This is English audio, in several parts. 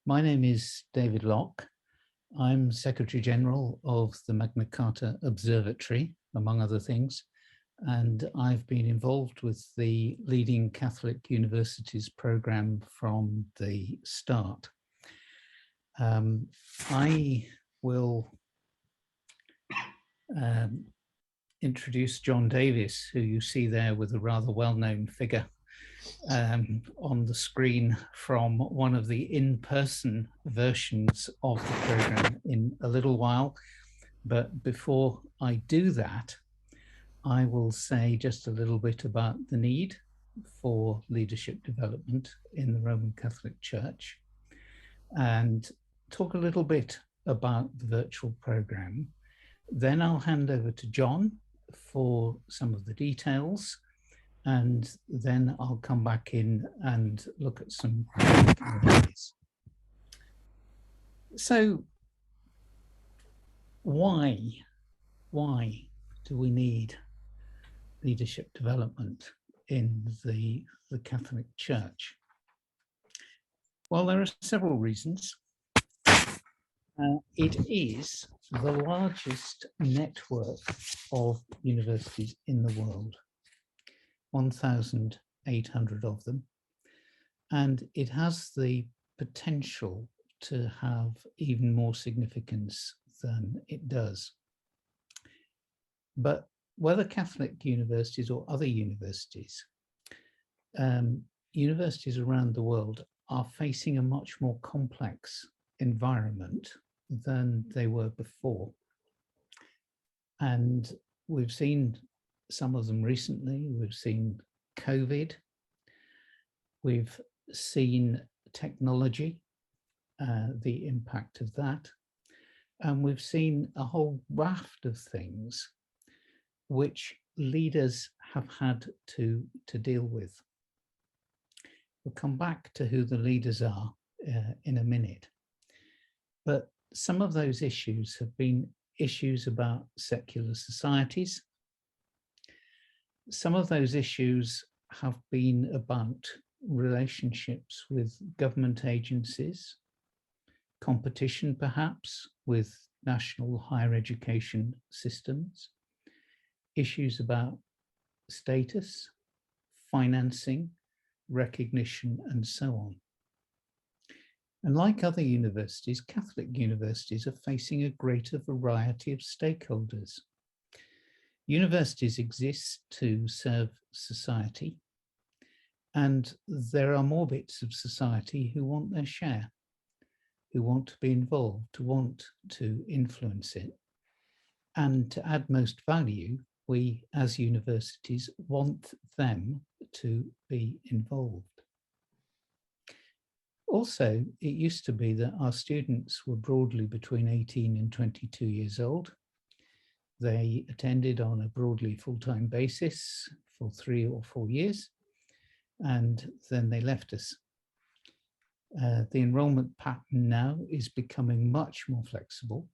My name is David Locke. I'm Secretary General of the Magna Carta Observatory, among other things, and I've been involved with the Leading Catholic Universities program from the start. I will introduce John Davis, who you see there with a rather well-known figure on the screen from one of the in-person versions of the program in a little while. But before I do that, I will say just a little bit about the need for leadership development in the Roman Catholic Church and talk a little bit about the virtual program. Then I'll hand over to John for some of the details, and then I'll come back in and look at some Q&As. So why do we need leadership development in the Catholic Church? Well, there are several reasons. It is the largest network of universities in the world, 1,800 of them, and it has the potential to have even more significance than it does. But whether Catholic universities or other universities, universities around the world are facing a much more complex environment than they were before. And we've seen some of them recently. We've seen COVID, we've seen technology, the impact of that, and we've seen a whole raft of things which leaders have had to deal with. We'll come back to who the leaders are in a minute. But some of those issues have been issues about secular societies. Some of those issues have been about relationships with government agencies, competition perhaps with national higher education systems, issues about status, financing, recognition, and so on. And like other universities, Catholic universities are facing a greater variety of stakeholders. Universities exist to serve society, and there are more bits of society who want their share, who want to be involved, who want to influence it. And to add most value, we as universities want them to be involved. Also, it used to be that our students were broadly between 18 and 22 years old. They attended on a broadly full-time basis for 3 or 4 years, and then they left us. The enrollment pattern now is becoming much more flexible,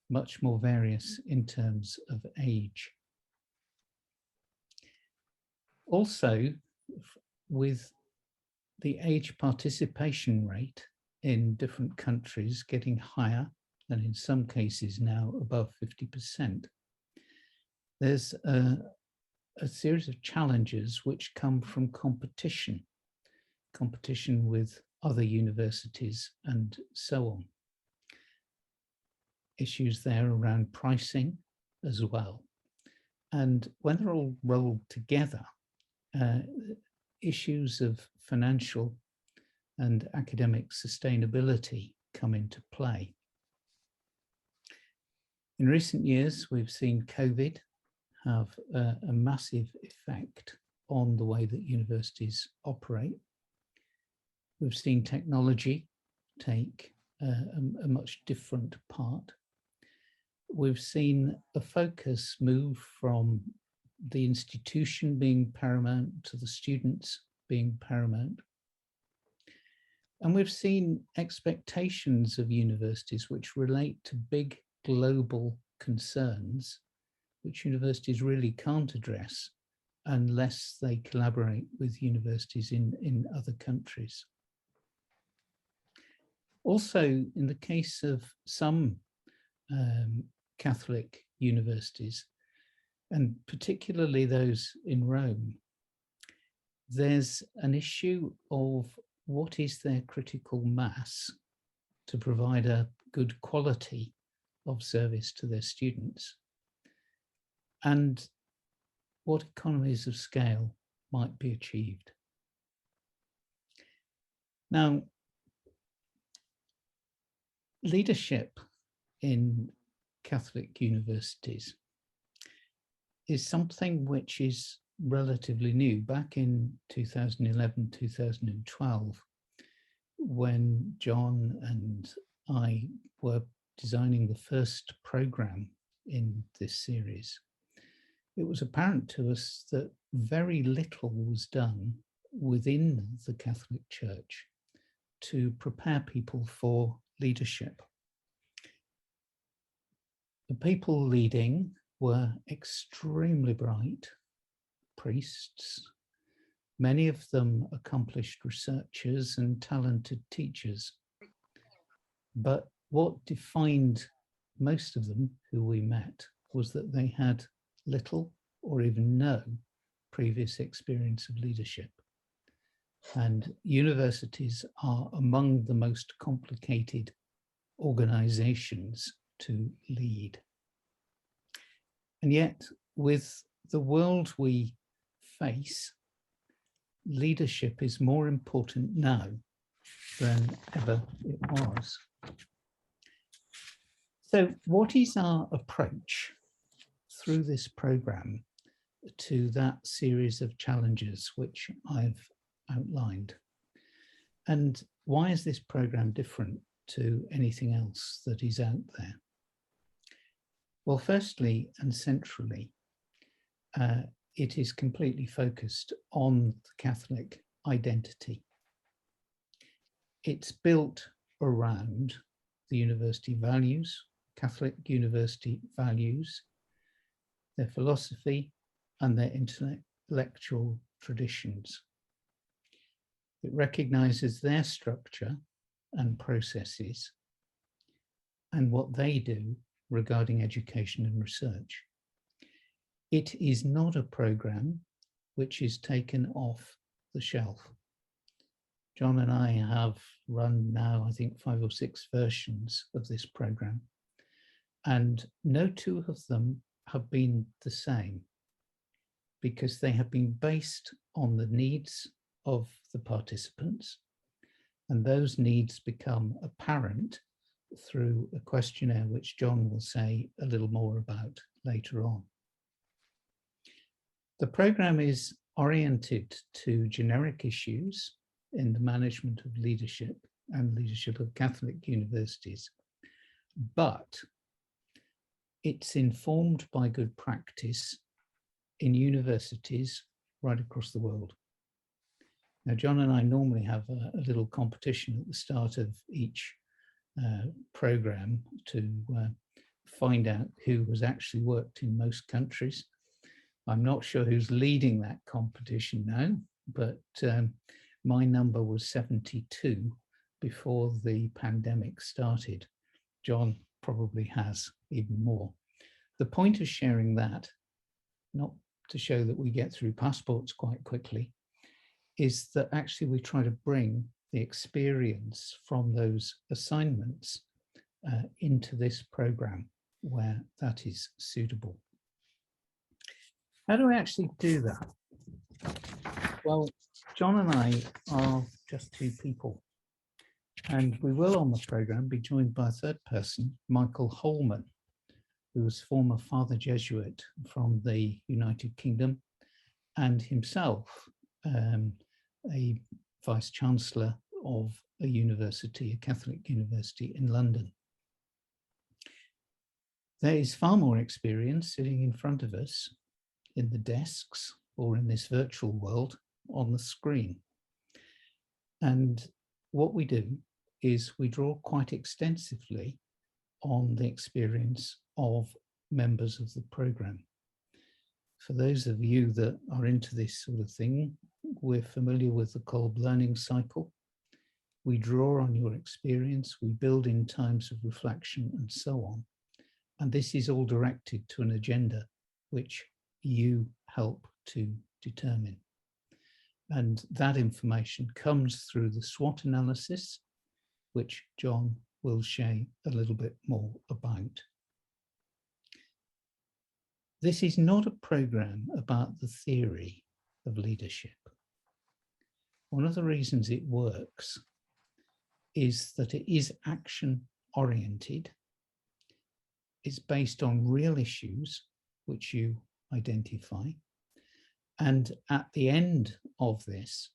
much more various in terms of age. Also, with the age participation rate in different countries getting higher, and in some cases now above 50%, there's a series of challenges which come from competition with other universities and so on. Issues there around pricing as well. And when they're all rolled together, issues of financial and academic sustainability come into play. In recent years, we've seen COVID have a massive effect on the way that universities operate. We've seen technology take a much different part. We've seen a focus move from the institution being paramount to the students being paramount. And we've seen expectations of universities which relate to big global concerns, which universities really can't address unless they collaborate with universities in other countries. Also, in the case of some Catholic universities, and particularly those in Rome, there's an issue of what is their critical mass to provide a good quality of service to their students, and what economies of scale might be achieved. Now, leadership in Catholic universities is something which is relatively new. Back in 2011, 2012, when John and I were designing the first program in this series, it was apparent to us that very little was done within the Catholic Church to prepare people for leadership. The people leading were extremely bright priests, many of them accomplished researchers and talented teachers. But what defined most of them who we met was that they had little or even no previous experience of leadership. And universities are among the most complicated organizations to lead. And yet, with the world we face, leadership is more important now than ever it was. So what is our approach through this program to that series of challenges which I've outlined? And why is this program different to anything else that is out there? Well, firstly and centrally, it is completely focused on the Catholic identity. It's built around the university values, Catholic university values, their philosophy, and their intellectual traditions. It recognizes their structure and processes and what they do regarding education and research. It is not a program which is taken off the shelf. John and I have run now, I think, 5 or 6 versions of this program, and no two of them have been the same because they have been based on the needs of the participants, and those needs become apparent through a questionnaire which John will say a little more about later on. The program is oriented to generic issues in the management of leadership and leadership of Catholic universities, but it's informed by good practice in universities right across the world. Now, John and I normally have a little competition at the start of each program to find out who has actually worked in most countries. I'm not sure who's leading that competition now, but my number was 72 before the pandemic started. John probably has even more. The point of sharing that, not to show that we get through passports quite quickly, is that actually we try to bring the experience from those assignments into this program where that is suitable. How do we actually do that? Well, John and I are just 2 people, and we will on the program be joined by a third person, Michael Holman, who was former Father Jesuit from the United Kingdom and himself a Vice Chancellor of a university, a Catholic university in London. There is far more experience sitting in front of us in the desks or in this virtual world on the screen. And what we do is we draw quite extensively on the experience of members of the program. For those of you that are into this sort of thing, we're familiar with the Kolb learning cycle. We draw on your experience, we build in times of reflection and so on. And this is all directed to an agenda which you help to determine. And that information comes through the SWOT analysis, which John will share a little bit more about. This is not a program about the theory of leadership. One of the reasons it works is that it is action-oriented. It's based on real issues which you identify. And at the end of this,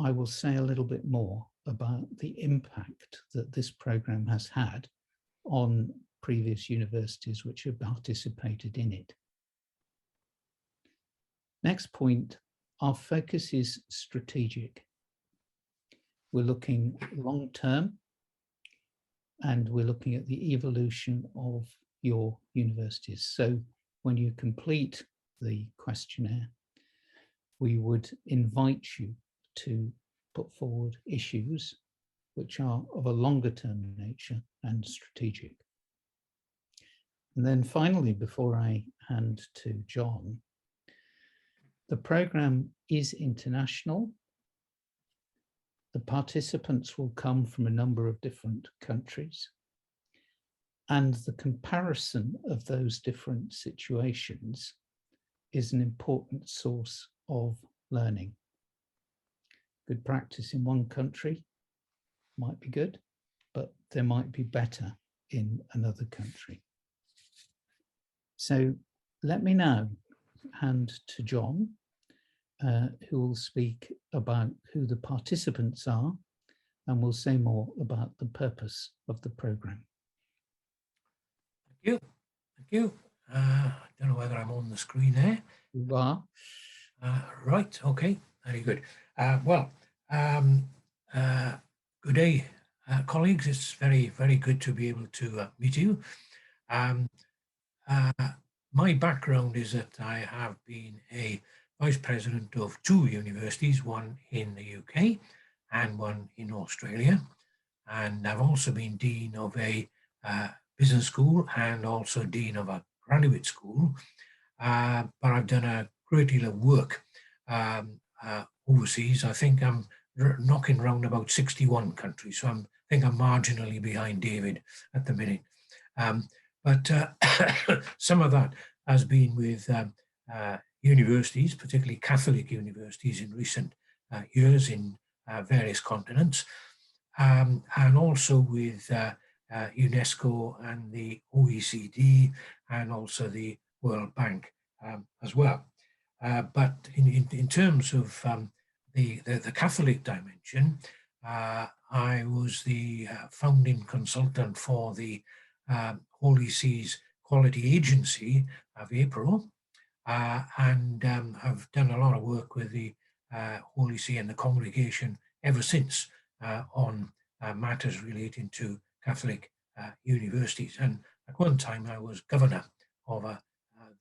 I will say a little bit more about the impact that this program has had on previous universities which have participated in it. Next point, our focus is strategic. We're looking long-term, and we're looking at the evolution of your universities. So when you complete the questionnaire, we would invite you to put forward issues which are of a longer term nature and strategic. And then finally, before I hand to John, the program is international. The participants will come from a number of different countries, and the comparison of those different situations is an important source of learning. Good practice in one country might be good, but there might be better in another country. So let me now hand to John, who will speak about who the participants are, and will say more about the purpose of the program. Thank you. Thank you. I don't know whether I'm on the screen there. You are. Right. Okay. Very good. Good day, colleagues. It's very, very good to be able to meet you. My background is that I have been a vice president of two universities, one in the UK and one in Australia. And I've also been dean of a business school and also dean of a graduate school. But I've done a great deal of work overseas. I think I'm knocking around about 61 countries. So I think I'm marginally behind David at the minute. But some of that has been with universities, particularly Catholic universities in recent years in various continents, and also with UNESCO and the OECD and also the World Bank as well. But in terms of the Catholic dimension, I was the founding consultant for the Holy See's Quality Agency of April, and have done a lot of work with the Holy See and the congregation ever since on matters relating to Catholic universities. And at one time I was governor of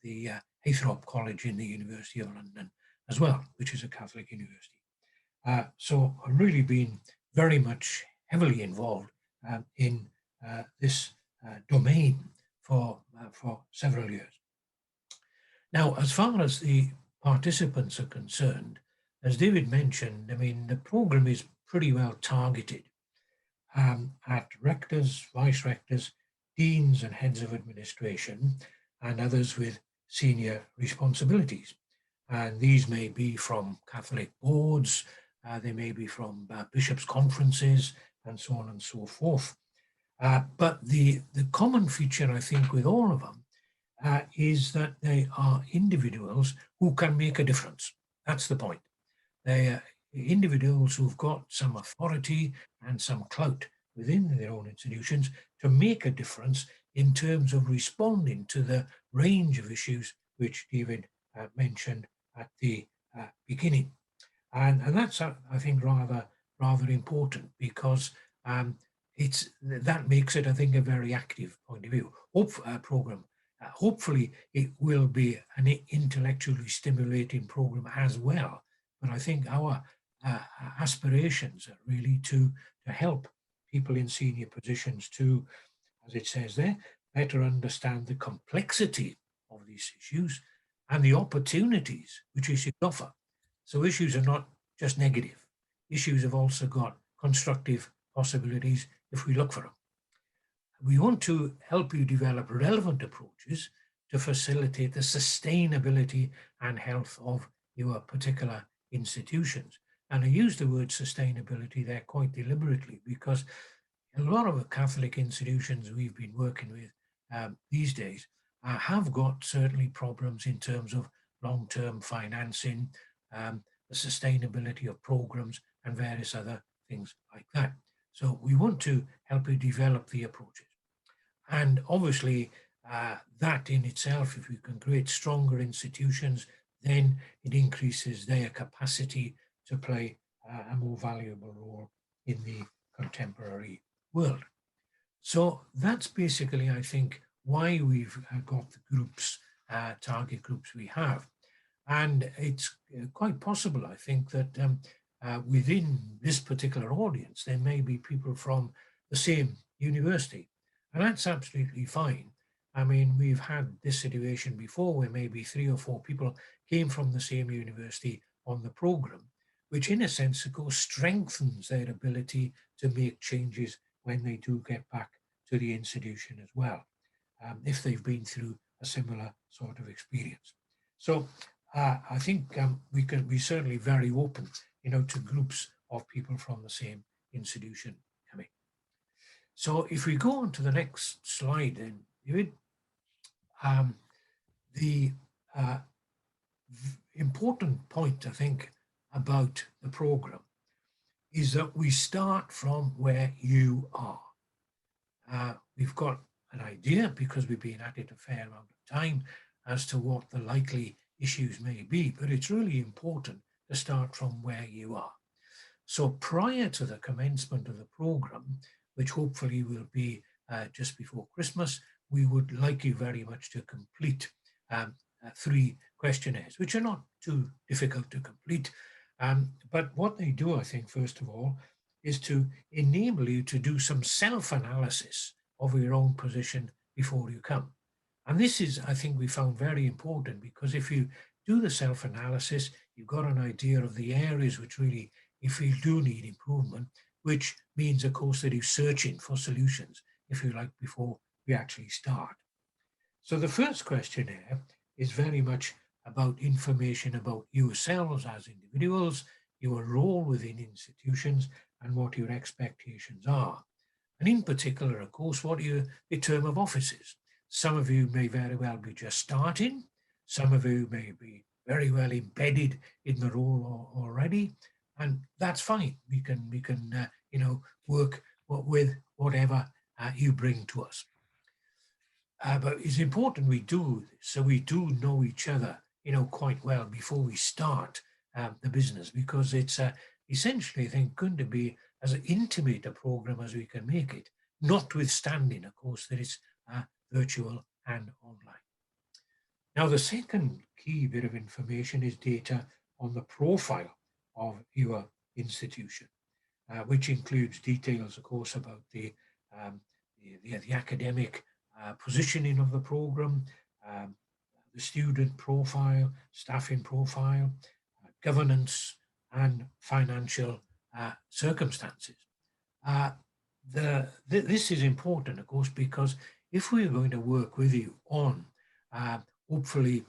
the Haythrop College in the University of London as well, which is a Catholic university. So I've really been very much heavily involved in this domain for several years. Now, as far as the participants are concerned, as David mentioned, I mean, the program is pretty well targeted at rectors, vice rectors, deans and heads of administration, and others with senior responsibilities. And these may be from Catholic boards, they may be from bishops' conferences, and so on and so forth. But the common feature, I think, with all of them is that they are individuals who can make a difference. That's the point. They are individuals who've got some authority and some clout within their own institutions to make a difference in terms of responding to the range of issues which David mentioned at the beginning. And that's, I think, rather important, because that makes it, I think, a very active point of view program. Hopefully it will be an intellectually stimulating program as well. But I think our aspirations are really to help people in senior positions to, as it says there, better understand the complexity of these issues and the opportunities which issues offer. So issues are not just negative. Issues have also got constructive possibilities if we look for them. We want to help you develop relevant approaches to facilitate the sustainability and health of your particular institutions. And I use the word sustainability there quite deliberately because a lot of the Catholic institutions we've been working with these days have got certainly problems in terms of long-term financing, the sustainability of programs and various other things like that. So we want to help you develop the approaches. And obviously that in itself, if we can create stronger institutions, then it increases their capacity to play a more valuable role in the contemporary world. So that's basically, I think, why we've got the groups, target groups we have. And it's quite possible, I think, that within this particular audience, there may be people from the same university. And that's absolutely fine. I mean, we've had this situation before where maybe 3 or 4 people came from the same university on the program, which in a sense, of course, strengthens their ability to make changes when they do get back to the institution as well, if they've been through a similar sort of experience. So I think we can be certainly very open, to groups of people from the same institution coming. So if we go on to the next slide, then David, the important point, I think, about the program is that we start from where you are. We've got an idea, because we've been at it a fair amount of time, as to what the likely issues may be, but it's really important to start from where you are. So prior to the commencement of the program, which hopefully will be just before Christmas, we would like you very much to complete 3 questionnaires, which are not too difficult to complete. But what they do, I think, first of all, is to enable you to do some self-analysis of your own position before you come. And this is, I think, we found very important, because if you do the self-analysis, you've got an idea of the areas which really, if you do need improvement, which means, of course, that you're searching for solutions, if you like, before we actually start. So the first questionnaire is very much about information about yourselves as individuals, your role within institutions, and what your expectations are. And in particular, of course, what your term of office is. Some of you may very well be just starting. Some of you may be very well embedded in the role already, and that's fine. We can work with whatever you bring to us. But it's important we do this, so we do know each other, quite well before we start the business, because it's essentially, I think, going to be as intimate a program as we can make it, notwithstanding, of course, that it's virtual and online. Now, the second key bit of information is data on the profile of your institution, which includes details, of course, about the academic positioning of the program, the student profile, staffing profile, governance, and financial circumstances. This is important, of course, because if we're going to work with you on hopefully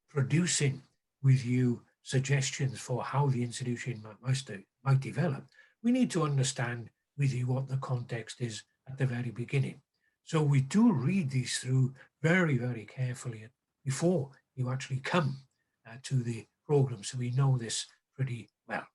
producing with you suggestions for how the institution might develop, we need to understand with you what the context is at the very beginning. So we do read these through very, very carefully before you actually come to the program, so we know this pretty well.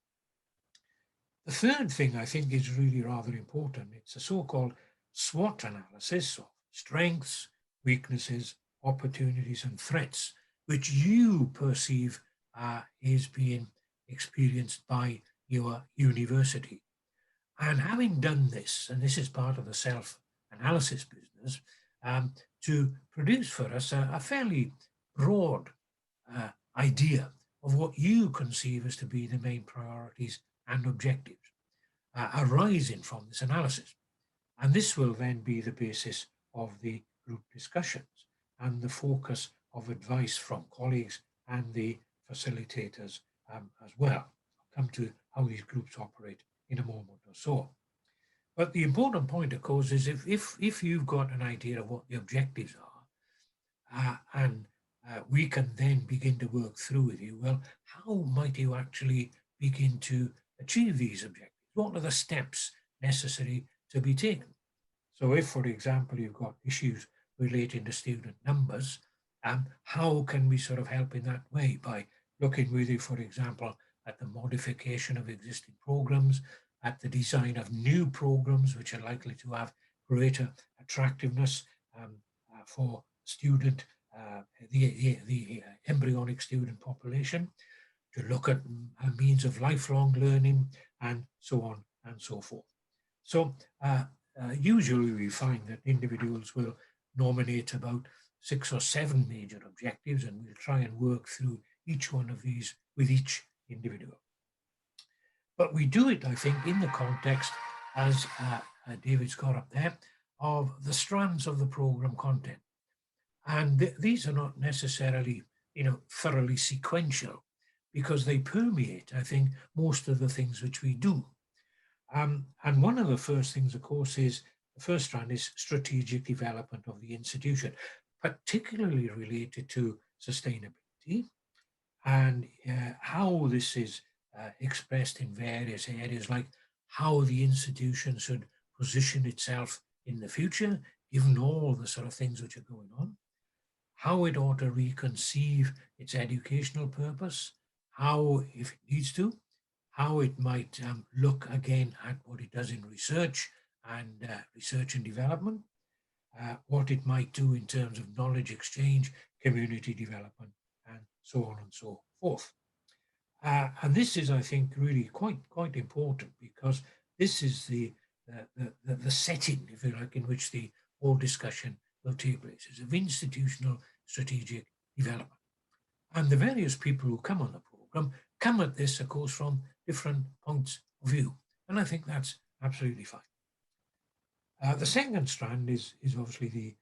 The third thing I think is really rather important. It's a so-called SWOT analysis of strengths, weaknesses, opportunities, and threats, which you perceive is being experienced by your university. And having done this, and this is part of the self-analysis business, to produce for us a fairly broad idea of what you conceive as to be the main priorities and objectives arising from this analysis. And this will then be the basis of the group discussions and the focus of advice from colleagues and the facilitators as well. I'll come to how these groups operate in a moment or so. But the important point, of course, is if you've got an idea of what the objectives are, and we can then begin to work through with you, well, how might you actually begin to achieve these objectives? What are the steps necessary to be taken? So if, for example, you've got issues relating to student numbers, how can we sort of help in that way by looking with you, for example, at the modification of existing programs, at the design of new programs which are likely to have greater attractiveness for student, the embryonic student population, to look at means of lifelong learning, and so on and so forth. So usually we find that individuals will nominate about 6 or 7 major objectives, and we'll try and work through each one of these with each individual. But we do it, I think, in the context, as David's got up there, of the strands of the program content. And these are not necessarily, thoroughly sequential, because they permeate, I think, most of the things which we do. And one of the first things, of course, is the first strand is strategic development of the institution, particularly related to sustainability and how this is expressed in various areas, like how the institution should position itself in the future, given all the sort of things which are going on, how it ought to reconceive its educational purpose, how, if it needs to, how it might look again at what it does in research and development, what it might do in terms of knowledge exchange, community development, and so on and so forth. And this is, I think, really quite important, because this is the setting, if you like, in which the whole discussion will take place. It's of institutional strategic development. And the various people who come on the program come at this, of course, from different points of view. And I think that's absolutely fine. The second strand is obviously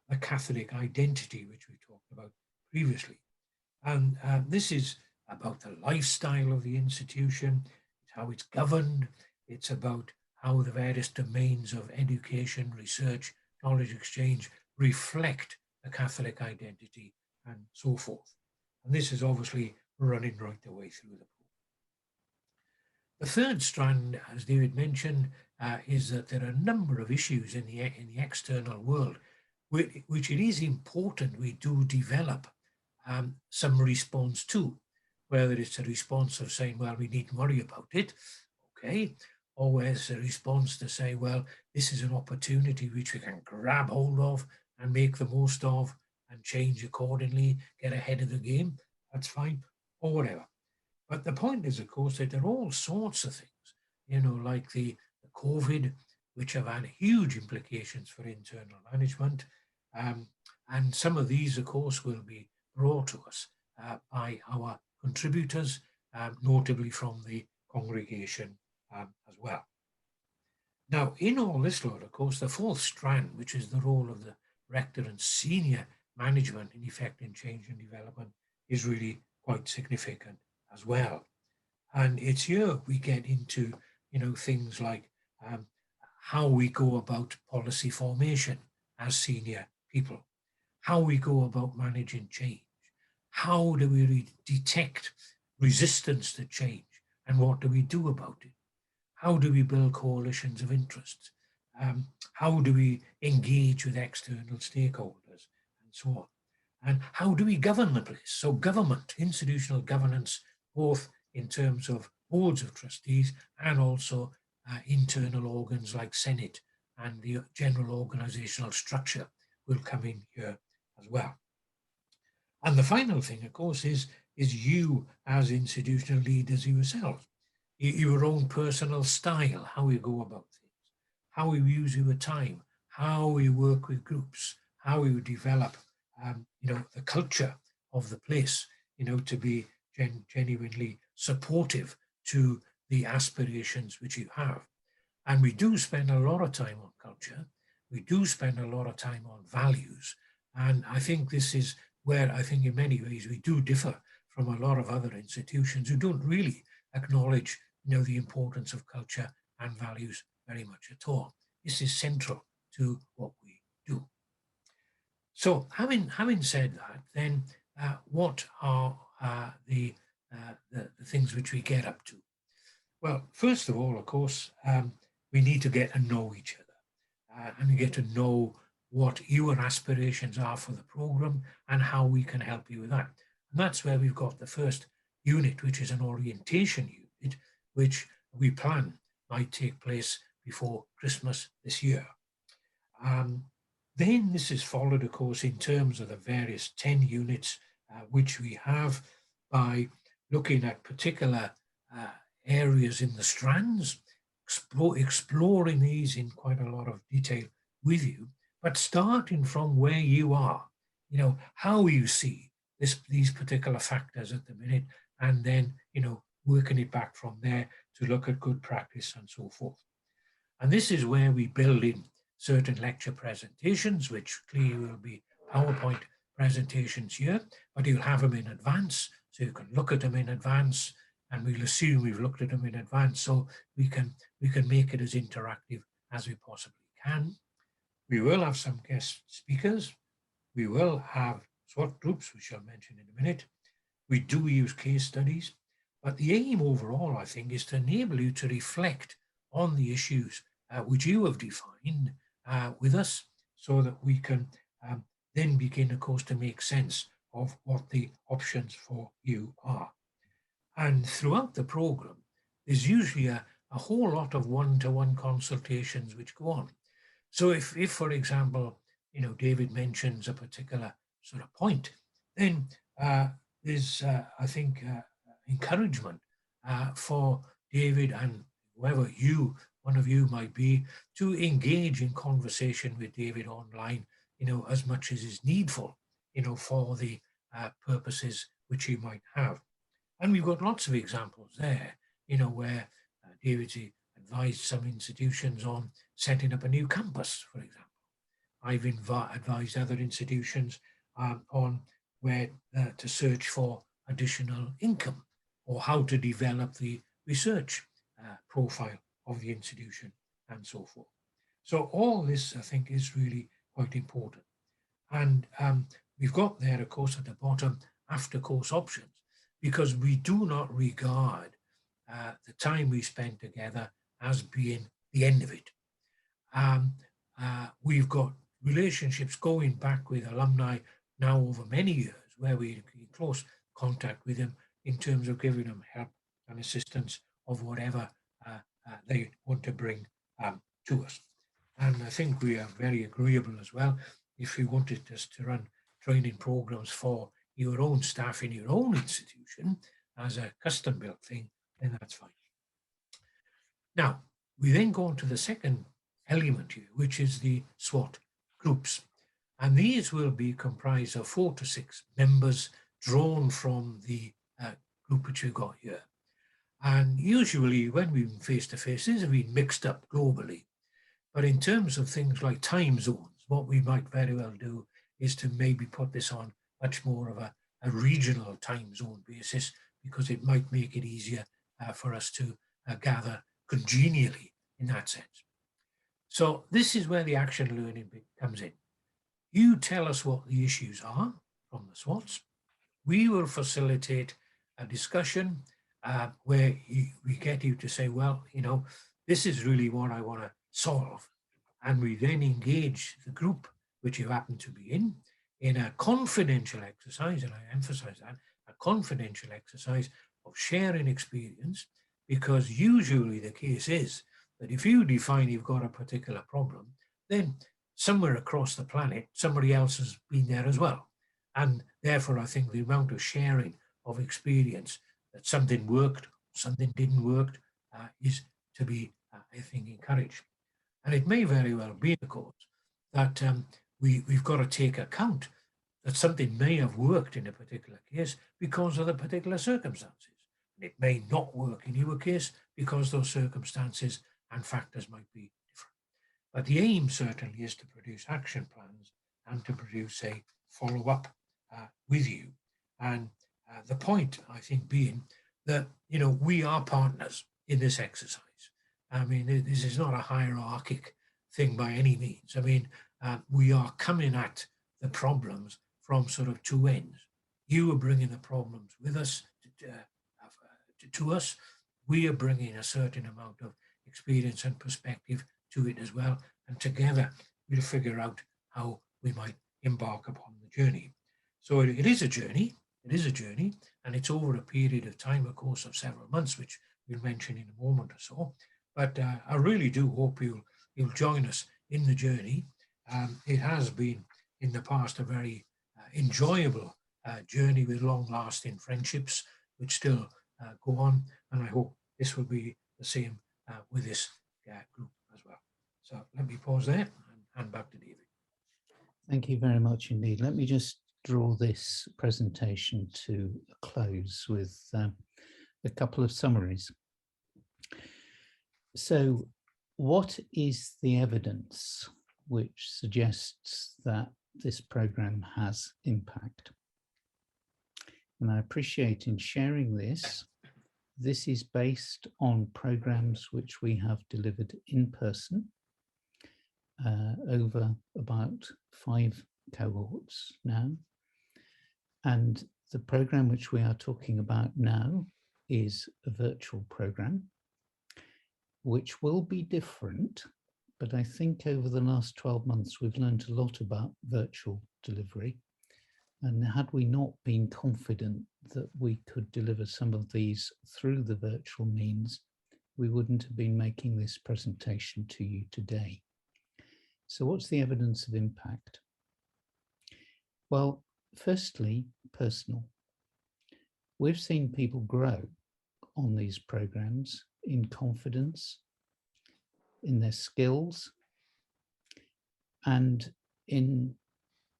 the Catholic identity, which we talked about previously. And this is about the lifestyle of the institution, it's how it's governed, it's about how the various domains of education, research, knowledge exchange reflect the Catholic identity, and so forth. And this is obviously running right the way through the program. The third strand, as David mentioned, is that there are a number of issues in the external world which it is important we do develop some response to, whether it's a response of saying, well, we needn't worry about it, okay, or whether it's a response to say, well, this is an opportunity which we can grab hold of and make the most of and change accordingly, get ahead of the game, that's fine, or whatever. But the point is, of course, that there are all sorts of things, like the COVID, which have had huge implications for internal management. And some of these, of course, will be brought to us by our contributors, notably from the congregation as well. Now, in all this lot, of course, the fourth strand, which is the role of the rector and senior management in effect in change and development, is really quite significant as well. And it's here we get into, things like how we go about policy formation as senior people, how we go about managing change, how do we detect resistance to change, and what do we do about it? How do we build coalitions of interest? How do we engage with external stakeholders, and so on? And how do we govern the place? So government, institutional governance, both in terms of boards of trustees and also internal organs like Senate and the general organizational structure will come in here as well. And the final thing, of course, is you as institutional leaders yourselves, your own personal style, how you go about things, how you use your time, how you work with groups, how you develop, the culture of the place, to be genuinely supportive to the aspirations which you have. And we do spend a lot of time on culture. We do spend a lot of time on values. And I think this is where I think in many ways we do differ from a lot of other institutions who don't really acknowledge, the importance of culture and values very much at all. This is central to what we do. So having said that, then what are the things which we get up to? Well, first of all, of course, we need to get to know each other and get to know what your aspirations are for the program and how we can help you with that. And that's where we've got the first unit, which is an orientation unit, which we plan might take place before Christmas this year. Then this is followed, of course, in terms of the various 10 units which we have by looking at particular areas in the strands, exploring these in quite a lot of detail with you, but starting from where you are, how you see these particular factors at the minute, and then, working it back from there to look at good practice and so forth. And this is where we build in certain lecture presentations, which clearly will be PowerPoint presentations here, but you'll have them in advance, so you can look at them in advance, and we'll assume we've looked at them in advance, so we can make it as interactive as we possibly can. We will have some guest speakers. We will have SWOT groups, which I'll mention in a minute. We do use case studies, but the aim overall, I think, is to enable you to reflect on the issues which you have defined with us, so that we can then begin, of course, to make sense of what the options for you are. And throughout the program, there's usually a whole lot of one-to-one consultations which go on. So if for example, David mentions a particular sort of point, then there's, I think, encouragement for David and whoever one of you might be, to engage in conversation with David online, as much as is needful, for the purposes which you might have. And we've got lots of examples there, where David's advised some institutions on setting up a new campus, for example. I've advised other institutions on where to search for additional income, or how to develop the research profile of the institution, and so forth. So all this, I think, is really quite important. And we've got there, of course, at the bottom, after course options, because we do not regard the time we spend together as being the end of it. We've got relationships going back with alumni now over many years, where we're in close contact with them in terms of giving them help and assistance of whatever they want to bring to us. And I think we are very agreeable as well. If you wanted us to run training programs for your own staff in your own institution as a custom built thing, then that's fine. Now, we then go on to the second element here, which is the SWOT groups. And these will be comprised of 4 to 6 members drawn from the group which we've got here. And usually when we're face-to-face, these have been mixed up globally. But in terms of things like time zones, what we might very well do is to maybe put this on much more of a regional time zone basis, because it might make it easier for us to gather congenially in that sense. So this is where the action learning bit comes in. You tell us what the issues are from the SWOTs. We will facilitate a discussion where we get you to say, well, this is really what I want to solve. And we then engage the group which you happen to be in a confidential exercise, and I emphasize that, a confidential exercise of sharing experience, because usually the case is that if you define you've got a particular problem, then somewhere across the planet, somebody else has been there as well. And therefore, I think the amount of sharing of experience that something worked, something didn't work, is to be, I think, encouraged. And it may very well be, of course, that we've got to take account that something may have worked in a particular case because of the particular circumstances. It may not work in your case because those circumstances and factors might be different. But the aim certainly is to produce action plans and to produce a follow-up with you. And the point, I think, being that, we are partners in this exercise. I mean, this is not a hierarchic thing by any means. I mean, we are coming at the problems from sort of two ends. You are bringing the problems with us to us. We are bringing a certain amount of experience and perspective to it as well. And together we'll figure out how we might embark upon the journey. So it is a journey. It is a journey, and it's over a period of time, of course, of several months, which we'll mention in a moment or so. But I really do hope you'll join us in the journey. It has been in the past a very enjoyable journey with long-lasting friendships, which still go on, and I hope this will be the same with this group as well. So let me pause there and hand back to David. Thank you very much indeed. Let me just draw this presentation to a close with a couple of summaries. So, what is the evidence which suggests that this program has impact? And I appreciate in sharing this, this is based on programs which we have delivered in person over about 5 cohorts now. And the program which we are talking about now is a virtual program, which will be different. But I think over the last 12 months, we've learned a lot about virtual delivery. And had we not been confident that we could deliver some of these through the virtual means, we wouldn't have been making this presentation to you today. So what's the evidence of impact? Well, firstly, personal. We've seen people grow on these programs in confidence, in their skills, and in,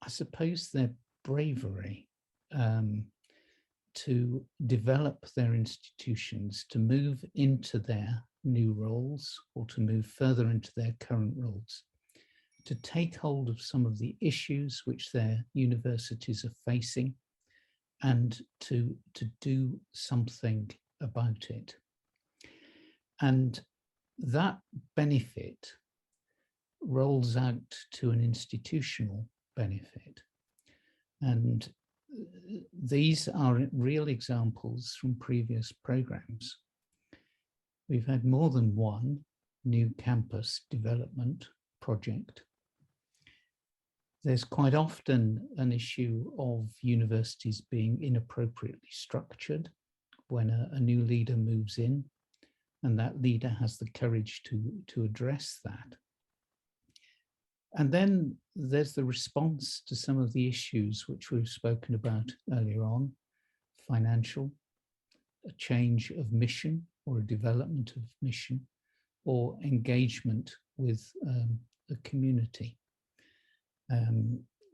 I suppose, their bravery to develop their institutions, to move into their new roles or to move further into their current roles, to take hold of some of the issues which their universities are facing and to do something about it. And that benefit rolls out to an institutional benefit. And these are real examples from previous programs. We've had more than one new campus development project. There's quite often an issue of universities being inappropriately structured when a new leader moves in, and that leader has the courage to address that. And then there's the response to some of the issues which we've spoken about earlier on: financial, a change of mission or a development of mission, or engagement with the community.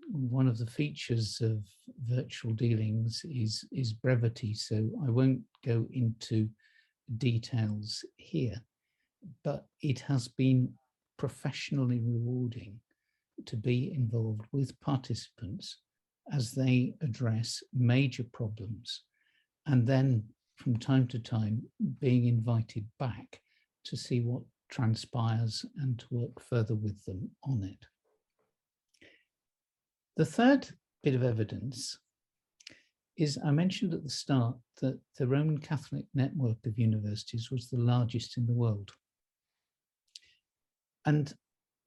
One of the features of virtual dealings is brevity, so I won't go into details here, but it has been professionally rewarding to be involved with participants as they address major problems, and then from time to time being invited back to see what transpires and to work further with them on it. The third bit of evidence is, I mentioned at the start that the Roman Catholic network of universities was the largest in the world. And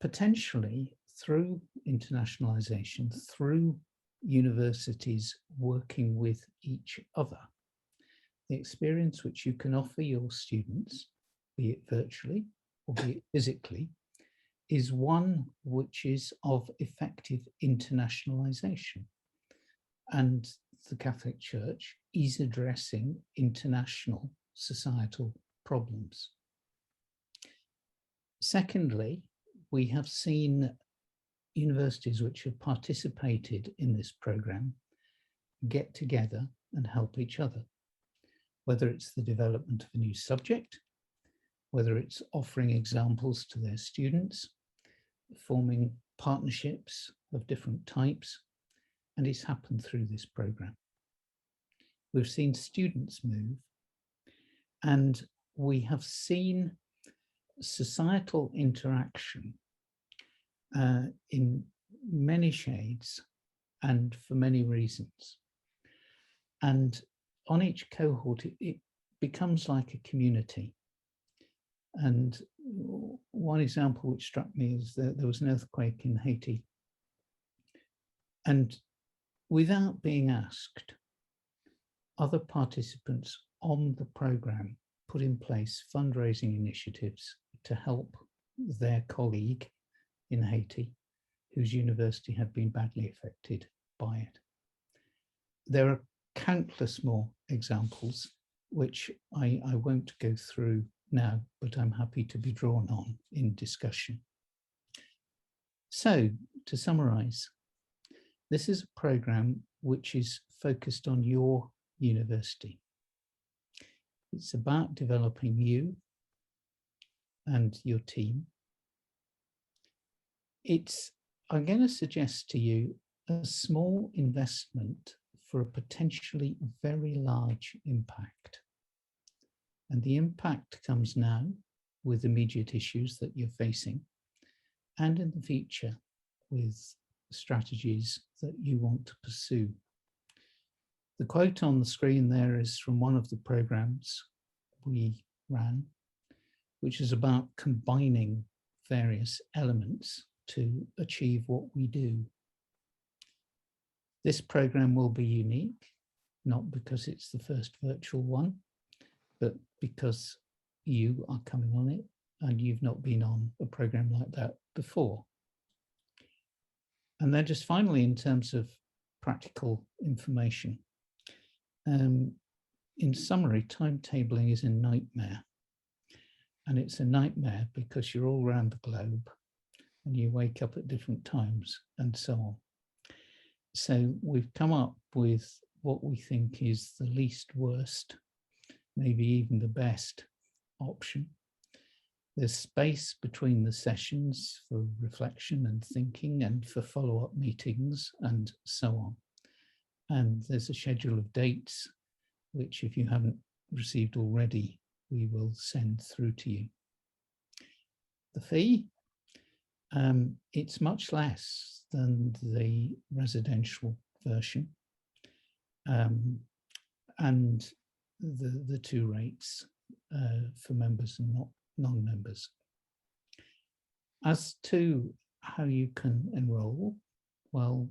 potentially through internationalization, through universities working with each other, the experience which you can offer your students, be it virtually or be it physically, is one which is of effective internationalization. And the Catholic Church is addressing international societal problems. Secondly, we have seen universities which have participated in this program get together and help each other, whether it's the development of a new subject, whether it's offering examples to their students, forming partnerships of different types, and it's happened through this program. We've seen students move, and we have seen societal interaction in many shades and for many reasons. And on each cohort, it becomes like a community. And one example which struck me is that there was an earthquake in Haiti. And without being asked, other participants on the program put in place fundraising initiatives to help their colleague in Haiti, whose university had been badly affected by it. There are countless more examples, which I won't go through now, but I'm happy to be drawn on in discussion. So, to summarize, this is a program which is focused on your university. It's about developing you and your team. I'm going to suggest to you a small investment for a potentially very large impact. And the impact comes now with immediate issues that you're facing, and in the future with strategies that you want to pursue. The quote on the screen there is from one of the programs we ran, which is about combining various elements to achieve what we do. This program will be unique, not because it's the first virtual one, but because you are coming on it and you've not been on a program like that before. And then just finally, in terms of practical information, in summary, timetabling is a nightmare. And it's a nightmare because you're all around the globe and you wake up at different times and so on. So we've come up with what we think is the least worst, maybe even the best option. There's space between the sessions for reflection and thinking and for follow-up meetings and so on. And there's a schedule of dates, which if you haven't received already, we will send through to you. The fee, it's much less than the residential version. And the two rates for members and non-members. As to how you can enroll, well,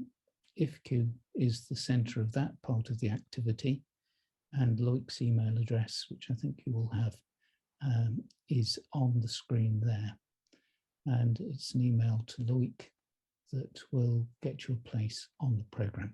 IFCU is the centre of that part of the activity, and Loic's email address, which I think you will have, is on the screen there. And it's an email to Loic that will get you a place on the programme.